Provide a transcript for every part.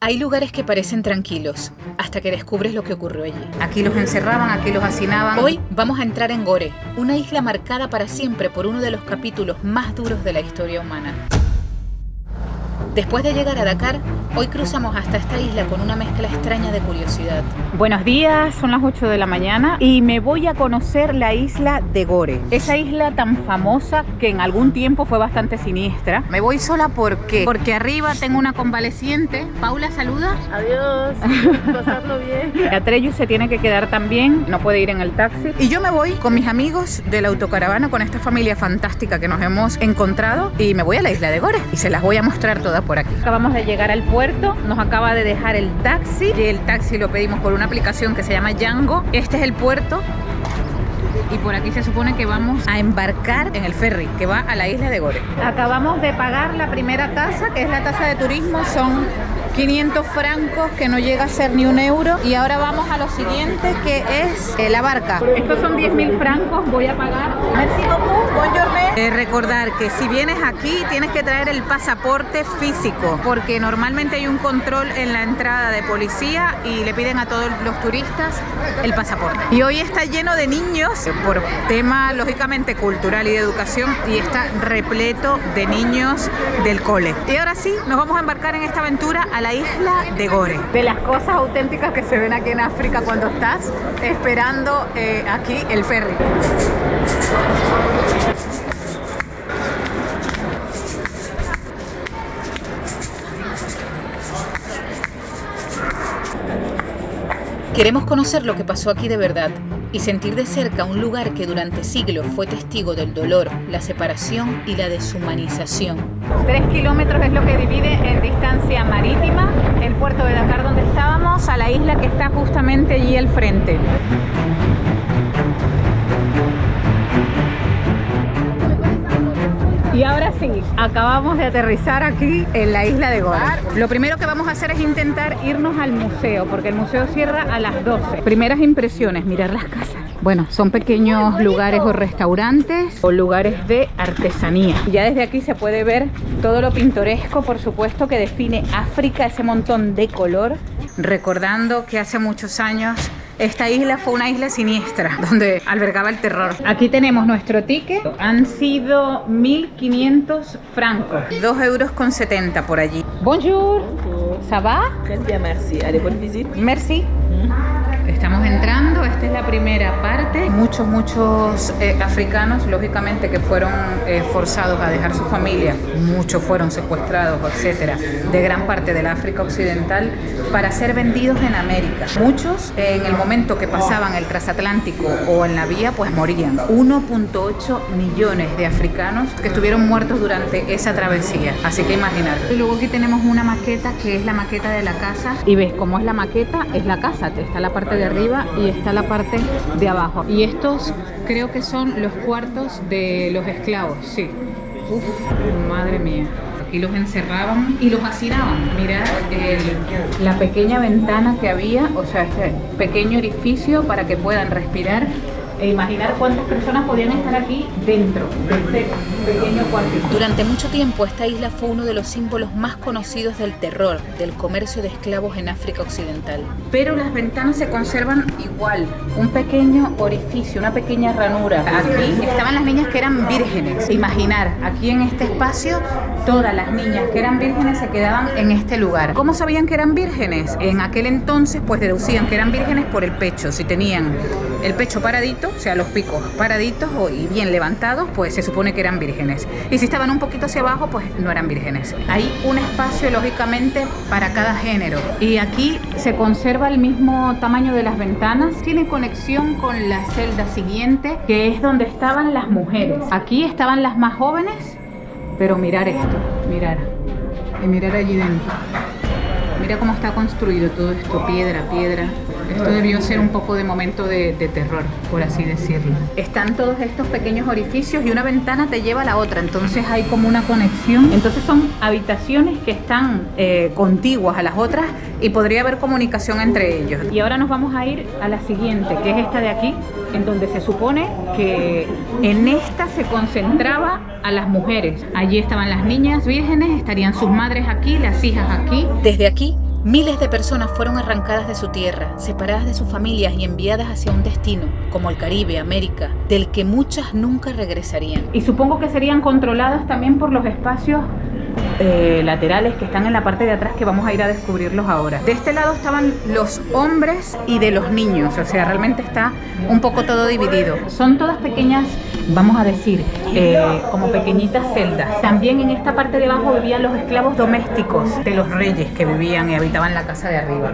Hay lugares que parecen tranquilos, hasta que descubres lo que ocurrió allí. Aquí los encerraban, aquí los hacinaban. Hoy vamos a entrar en Gore, una isla marcada para siempre por uno de los capítulos más duros de la historia humana. Después de llegar a Dakar, hoy cruzamos hasta esta isla con una mezcla extraña de curiosidad. Buenos días, son las 8 de la mañana y me voy a conocer la isla de Gore. Esa isla tan famosa que en algún tiempo fue bastante siniestra. Me voy sola porque arriba tengo una convaleciente. Paula, saluda. Adiós, pasarlo bien. Atreyu se tiene que quedar también, no puede ir en el taxi. Y yo me voy con mis amigos de la autocaravana, con esta familia fantástica que nos hemos encontrado, y me voy a la isla de Gore y se las voy a mostrar todas por aquí. Acabamos de llegar al puerto, nos acaba de dejar el taxi y el taxi lo pedimos por una aplicación que se llama Django. Este es el puerto y por aquí se supone que vamos a embarcar en el ferry que va a la isla de Gore. Acabamos de pagar la primera tasa, que es la tasa de turismo, son 500 francos, que no llega a ser ni un euro. Y ahora vamos a lo siguiente, que es la barca. Estos son 10.000 francos, voy a pagar. Merci beaucoup, bonjour. Recordar que si vienes aquí tienes que traer el pasaporte físico, porque normalmente hay un control en la entrada de policía y le piden a todos los turistas el pasaporte. Y hoy está lleno de niños, por tema lógicamente cultural y de educación, y está repleto de niños del cole. Y ahora sí, nos vamos a embarcar en esta aventura a la isla de Gore. De las cosas auténticas que se ven aquí en África cuando estás esperando aquí el ferry. Queremos conocer lo que pasó aquí de verdad y sentir de cerca un lugar que durante siglos fue testigo del dolor, la separación y la deshumanización. 3 kilómetros es lo que divide en distancia marítima el puerto de Dakar donde estábamos a la isla que está justamente allí al frente. Y ahora sí, acabamos de aterrizar aquí en la isla de Gore. Lo primero que vamos a hacer es intentar irnos al museo, porque el museo cierra a las 12. Primeras impresiones, mirar las casas. Bueno, son pequeños lugares o restaurantes o lugares de artesanía. Ya desde aquí se puede ver todo lo pintoresco, por supuesto, que define África, ese montón de color. Recordando que hace muchos años esta isla fue una isla siniestra, donde albergaba el terror. Aquí tenemos nuestro ticket. Han sido 1.500 francos. 2,70 € por allí. Bonjour. ¿Ça va? Très bien, merci. Allez, bonne visite. Merci. Estamos entrando, esta es la primera parte. Muchos africanos, lógicamente, que fueron forzados a dejar su familia. Muchos fueron secuestrados, etcétera, de gran parte del África Occidental para ser vendidos en América. Muchos, en el momento que pasaban el transatlántico o en la vía, pues morían. 1,8 millones de africanos que estuvieron muertos durante esa travesía. Así que imaginar. Y luego aquí tenemos una maqueta que es la maqueta de la casa. Y ves cómo es la maqueta, es la casa. Está la parte de arriba y está la parte de abajo. Y estos creo que son los cuartos de los esclavos, sí. Uf, madre mía. Aquí los encerraban y los hacinaban. Mirad la pequeña ventana que había, o sea, este pequeño orificio para que puedan respirar. E imaginar cuántas personas podían estar aquí dentro de este pequeño cuartito. Durante mucho tiempo esta isla fue uno de los símbolos más conocidos del terror, del comercio de esclavos en África Occidental. Pero las ventanas se conservan igual, un pequeño orificio, una pequeña ranura. Aquí estaban las niñas que eran vírgenes. Imaginar, aquí en este espacio, todas las niñas que eran vírgenes se quedaban en este lugar. ¿Cómo sabían que eran vírgenes? En aquel entonces pues deducían que eran vírgenes por el pecho. Si tenían el pecho paradito, o sea, los picos paraditos y bien levantados, pues se supone que eran vírgenes. Y si estaban un poquito hacia abajo, pues no eran vírgenes. Hay un espacio, lógicamente, para cada género. Y aquí se conserva el mismo tamaño de las ventanas. Tiene conexión con la celda siguiente, que es donde estaban las mujeres. Aquí estaban las más jóvenes, pero mirar esto, mirar. Y mirar allí dentro. Mira cómo está construido todo esto, piedra, piedra. Esto debió ser un poco de momento de terror, por así decirlo. Están todos estos pequeños orificios y una ventana te lleva a la otra, entonces hay como una conexión. Entonces son habitaciones que están contiguas a las otras y podría haber comunicación entre ellos. Y ahora nos vamos a ir a la siguiente, que es esta de aquí, en donde se supone que en esta se concentraba a las mujeres. Allí estaban las niñas vírgenes, estarían sus madres aquí, las hijas aquí. Desde aquí Miles de personas fueron arrancadas de su tierra, separadas de sus familias y enviadas hacia un destino, como el Caribe, América, del que muchas nunca regresarían. Y supongo que serían controladas también por los espacios laterales que están en la parte de atrás, que vamos a ir a descubrirlos ahora. De este lado estaban los hombres y de los niños, o sea, realmente está un poco todo dividido. Son todas pequeñas, vamos a decir, como pequeñitas celdas. También en esta parte de abajo vivían los esclavos domésticos de los reyes que vivían y habitaban la casa de arriba.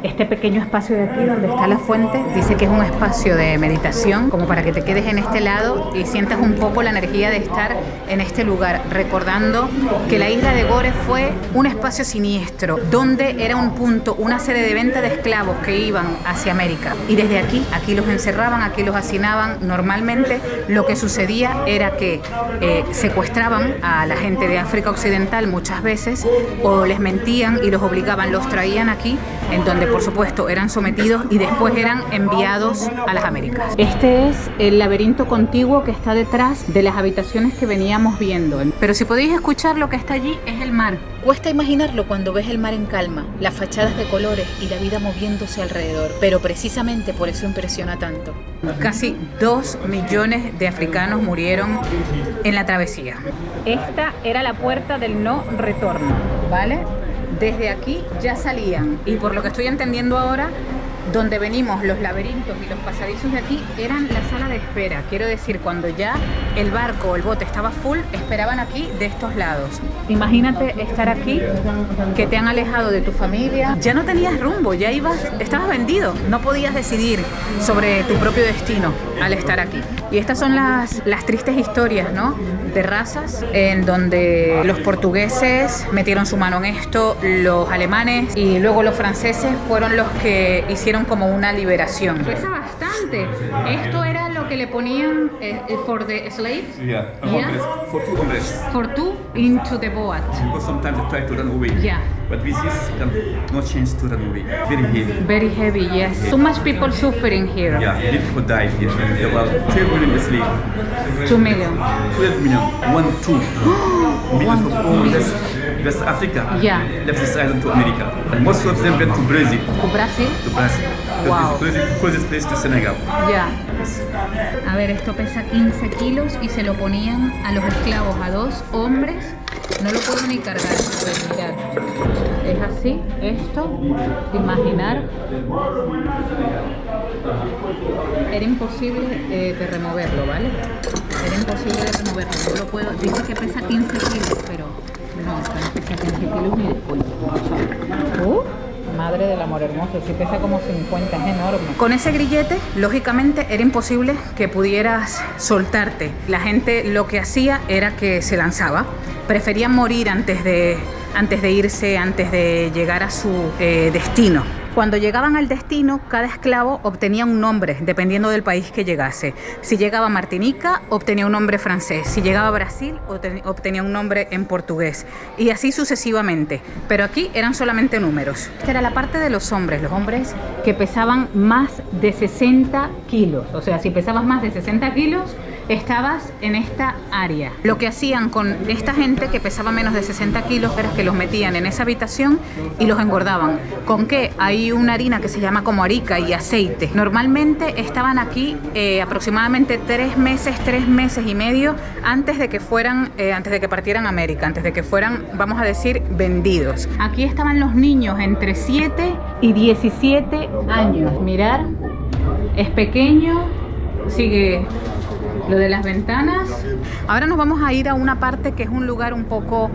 Este pequeño espacio de aquí donde está la fuente dice que es un espacio de meditación, como para que te quedes en este lado y sientas un poco la energía de estar en este lugar, recordando que la isla de Gore fue un espacio siniestro, donde era un punto, una sede de venta de esclavos que iban hacia América. Y desde aquí los encerraban, aquí los hacinaban. Normalmente lo que sucedía era que secuestraban a la gente de África Occidental muchas veces, o les mentían y los obligaban, los traían aquí, en donde por supuesto eran sometidos y después eran enviados a las Américas. Este es el laberinto contiguo que está detrás de las habitaciones que veníamos viendo. Pero si podéis escuchar, lo que está allí es el mar. Cuesta imaginarlo cuando ves el mar en calma, las fachadas de colores y la vida moviéndose alrededor, pero precisamente por eso impresiona tanto. Casi 2 millones de africanos murieron en la travesía. Esta era la puerta del no retorno, ¿vale? Desde aquí ya salían, y por lo que estoy entendiendo ahora, donde venimos, los laberintos y los pasadizos de aquí eran la sala de espera. Quiero decir, cuando ya el barco o el bote estaba full, esperaban aquí de estos lados. Imagínate estar aquí, que te han alejado de tu familia, ya no tenías rumbo, ya estabas vendido, no podías decidir sobre tu propio destino al estar aquí. Y estas son las tristes historias, ¿no?, de razas en donde los portugueses metieron su mano en esto, los alemanes y luego los franceses fueron los que hicieron como una liberación. Pesa bastante. Esto era lo que le ponían for the slaves. Yeah, Yeah. for 2 hombres. For two into the boat. Because sometimes they try to run away. Yeah. But with this, can no chance to run away. Very heavy. Very heavy, yes. So much people suffering here. Yeah, people died here. There were 12 million slaves. 2 million. 12 million. 2 million of all West Africa Yeah. left this island to America. And most of them went to Brazil. ¿To Brasil? To Brazil. Wow. Brazil closest place to Senegal. Ya. A ver, esto pesa 15 kilos y se lo ponían a los esclavos, a 2 hombres. No lo puedo ni cargar, pues mirar. Es así, esto, imaginar. Era imposible de removerlo, ¿vale? Era imposible de removerlo, no lo puedo. Dice que pesa 15 kilos, pero no, pesa 15 kilos ni de cuento. Madre del amor hermoso, sí pesa como 50, es enorme. Con ese grillete, lógicamente, era imposible que pudieras soltarte. La gente lo que hacía era que se lanzaba. Preferían morir antes de irse, antes de llegar a su destino. Cuando llegaban al destino, cada esclavo obtenía un nombre, dependiendo del país que llegase. Si llegaba a Martinica, obtenía un nombre francés. Si llegaba a Brasil, obtenía un nombre en portugués. Y así sucesivamente. Pero aquí eran solamente números. Esta era la parte de los hombres que pesaban más de 60 kilos. O sea, si pesabas más de 60 kilos, estabas en esta área. Lo que hacían con esta gente que pesaba menos de 60 kilos era que los metían en esa habitación y los engordaban. ¿Con qué? Hay una harina que se llama como arica y aceite. Normalmente estaban aquí aproximadamente 3 meses y medio antes de que partieran a América, antes de que fueran, vamos a decir, vendidos. Aquí estaban los niños entre 7 y 17 años. Mirar, es pequeño, sigue lo de las ventanas. Ahora nos vamos a ir a una parte que es un lugar un poco,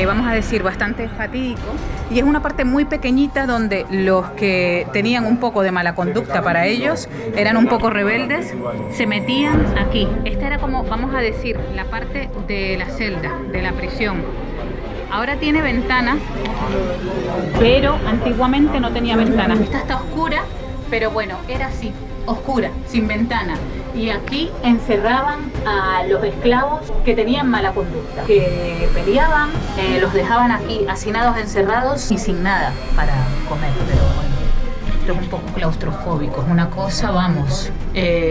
vamos a decir, bastante fatídico, y es una parte muy pequeñita donde los que tenían un poco de mala conducta para ellos, eran un poco rebeldes, se metían aquí. Esta era como, vamos a decir, la parte de la celda, de la prisión. Ahora tiene ventanas, pero antiguamente no tenía ventanas. Esta está oscura, pero bueno, era así, oscura, sin ventana. Y aquí encerraban a los esclavos que tenían mala conducta, que peleaban, los dejaban aquí hacinados, encerrados y sin nada para comer. Pero bueno, esto es un poco claustrofóbico, es una cosa, vamos,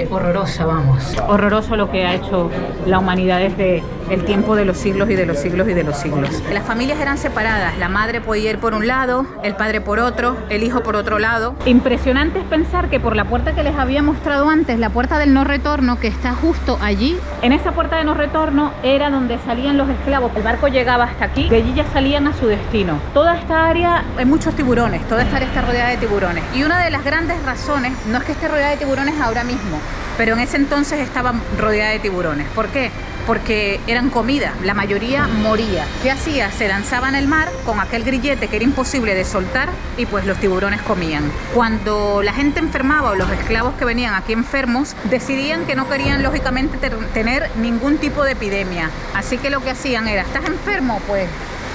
horrorosa, vamos. Horroroso lo que ha hecho la humanidad desde el tiempo de los siglos y de los siglos y de los siglos. Las familias eran separadas, la madre podía ir por un lado, el padre por otro, el hijo por otro lado. Impresionante es pensar que por la puerta que les había mostrado antes, la puerta del no retorno, que está justo allí, en esa puerta de no retorno era donde salían los esclavos. El barco llegaba hasta aquí, de allí ya salían a su destino. Toda esta área hay muchos tiburones, toda esta área está rodeada de tiburones. Y una de las grandes razones, no es que esté rodeada de tiburones ahora mismo, pero en ese entonces estaba rodeada de tiburones. ¿Por qué? Porque eran comida, la mayoría moría. ¿Qué hacía? Se lanzaban al mar con aquel grillete que era imposible de soltar y pues los tiburones comían. Cuando la gente enfermaba o los esclavos que venían aquí enfermos, decidían que no querían lógicamente tener ningún tipo de epidemia. Así que lo que hacían era, ¿estás enfermo? Pues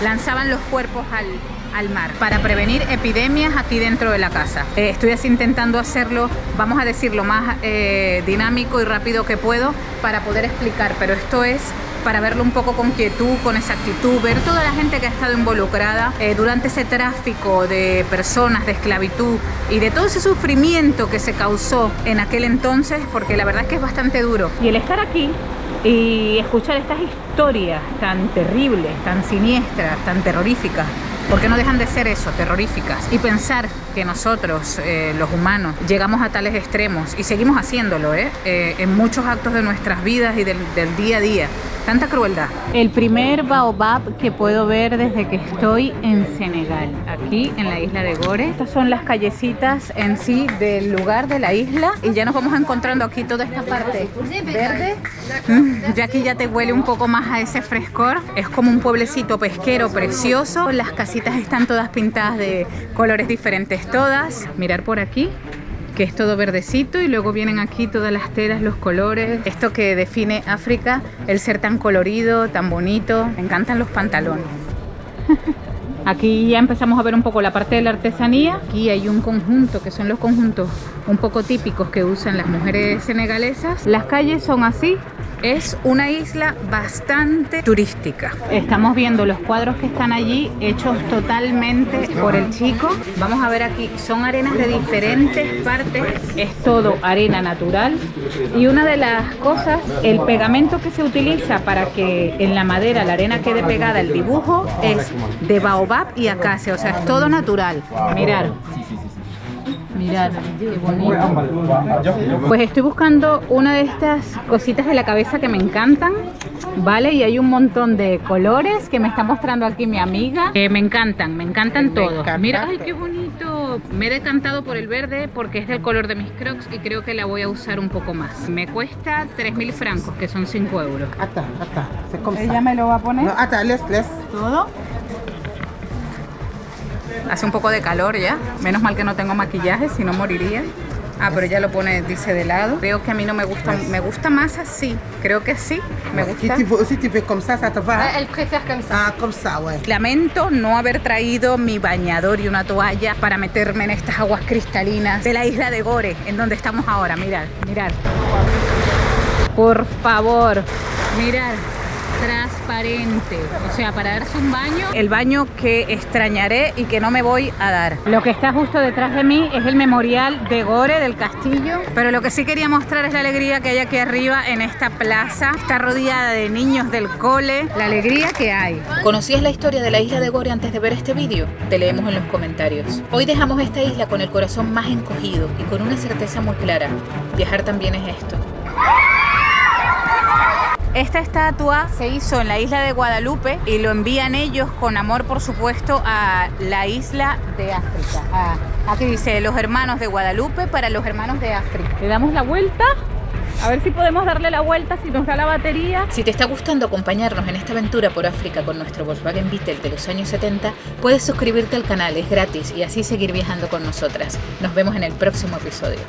lanzaban los cuerpos al mar para prevenir epidemias aquí dentro de la casa. Estoy así intentando hacerlo, vamos a decir, lo más dinámico y rápido que puedo para poder explicar, pero esto es para verlo un poco con quietud, con exactitud, ver toda la gente que ha estado involucrada durante ese tráfico de personas, de esclavitud y de todo ese sufrimiento que se causó en aquel entonces, porque la verdad es que es bastante duro. Y el estar aquí y escuchar estas historias tan terribles, tan siniestras, tan terroríficas, porque no dejan de ser eso, terroríficas, y pensar que nosotros, los humanos, llegamos a tales extremos y seguimos haciéndolo en muchos actos de nuestras vidas y del día a día. Tanta crueldad. El primer baobab que puedo ver desde que estoy en Senegal, aquí en la isla de Gore. Estas son las callecitas en sí del lugar de la isla y ya nos vamos encontrando aquí toda esta parte verde. Ya aquí ya te huele un poco más a ese frescor. Es como un pueblecito pesquero precioso. Las casitas están todas pintadas de colores diferentes todas. Mirar por aquí, que es todo verdecito, y luego vienen aquí todas las telas, los colores, esto que define África, el ser tan colorido, tan bonito. Me encantan los pantalones. Aquí ya empezamos a ver un poco la parte de la artesanía. Aquí hay un conjunto, que son los conjuntos un poco típicos que usan las mujeres senegalesas. Las calles son así. Es una isla bastante turística. Estamos viendo los cuadros que están allí hechos totalmente por el chico. Vamos a ver aquí, son arenas de diferentes partes. Es todo arena natural. Y una de las cosas, el pegamento que se utiliza para que en la madera la arena quede pegada al dibujo es de baobab y acacia. O sea, es todo natural. Mirar. Mirad, qué bonito. Pues estoy buscando una de estas cositas de la cabeza que me encantan, ¿vale? Y hay un montón de colores que me está mostrando aquí mi amiga. Me encantan todos. Mira, ¡ay, qué bonito! Me he decantado por el verde porque es del color de mis crocs y creo que la voy a usar un poco más. Me cuesta 3.000 francos, que son 5 euros. ¿Ella me lo va a poner? No, ¿todo? Hace un poco de calor ya, menos mal que no tengo maquillaje, si no moriría. Ah, pero ella lo pone, dice, de lado. Creo que a mí no me gusta, me gusta más así. Creo que sí, me gusta. Lamento no haber traído mi bañador y una toalla para meterme en estas aguas cristalinas de la isla de Gore, en donde estamos ahora. Mirad. Por favor, mirad. Transparente, o sea, para darse un baño, el baño que extrañaré y que no me voy a dar. Lo que está justo detrás de mí es el memorial de Gore, del castillo, pero lo que sí quería mostrar es la alegría que hay aquí arriba en esta plaza. Está rodeada de niños del cole, la alegría que hay. ¿Conocías la historia de la isla de Gore antes de ver este vídeo? Te leemos en los comentarios. Hoy dejamos esta isla con el corazón más encogido y con una certeza muy clara: viajar también es esto. Esta estatua se hizo en la isla de Guadalupe y lo envían ellos con amor, por supuesto, a la isla de África. Aquí dice, los hermanos de Guadalupe para los hermanos de África. Le damos la vuelta, a ver si podemos darle la vuelta, si nos da la batería. Si te está gustando acompañarnos en esta aventura por África con nuestro Volkswagen Beetle de los años 70, puedes suscribirte al canal, es gratis, y así seguir viajando con nosotras. Nos vemos en el próximo episodio.